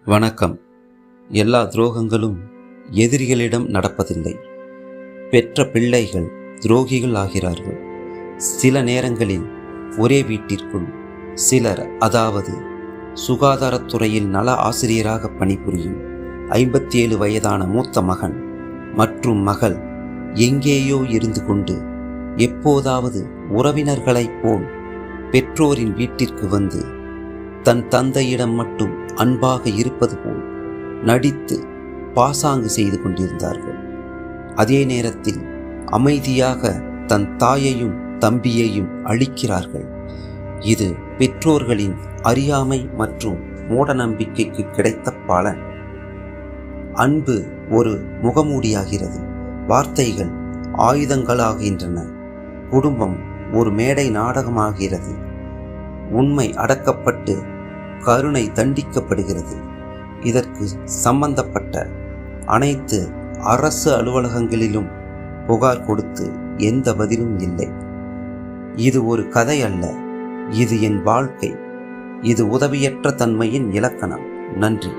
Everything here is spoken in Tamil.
வணக்கம். எல்லா துரோகங்களும் எதிரிகளிடம் நடப்பதில்லை. பெற்ற பிள்ளைகள் துரோகிகள் ஆகிறார்கள். சில நேரங்களில் ஒரே வீட்டிற்குள் சிலர், அதாவது சுகாதாரத்துறையில் நல ஆசிரியராக பணிபுரியும் 57 வயதான மூத்த மகன் மற்றும் மகள் எங்கேயோ இருந்து கொண்டு எப்போதாவது உறவினர்களைப் போல் பெற்றோரின் வீட்டிற்கு வந்து தன் தந்தையிடம் மட்டும் அன்பாக இருப்பது போல் நடித்து பாசாங்கு செய்து கொண்டிருந்தார்கள். அதே நேரத்தில் அமைதியாக தன் தாயையும் தம்பியையும் அழிக்கிறார்கள். இது பெற்றோர்களின் அறியாமை மற்றும் மூடநம்பிக்கைக்கு கிடைத்த பலன். அன்பு ஒரு முகமூடியாகிறது. வார்த்தைகள் ஆயுதங்களாகின்றன. குடும்பம் ஒரு மேடை நாடகமாகிறது. உண்மை அடக்கப்பட்டு கருணை தண்டிக்கப்படுகிறது. இதற்கு சம்பந்தப்பட்ட அனைத்து அரசு அலுவலகங்களிலும் புகார் கொடுத்து எந்த பதிலும் இல்லை. இது ஒரு கதை அல்ல, இது என் வாழ்க்கை. இது உதவியற்ற தன்மையின் இலக்கணம். நன்றி.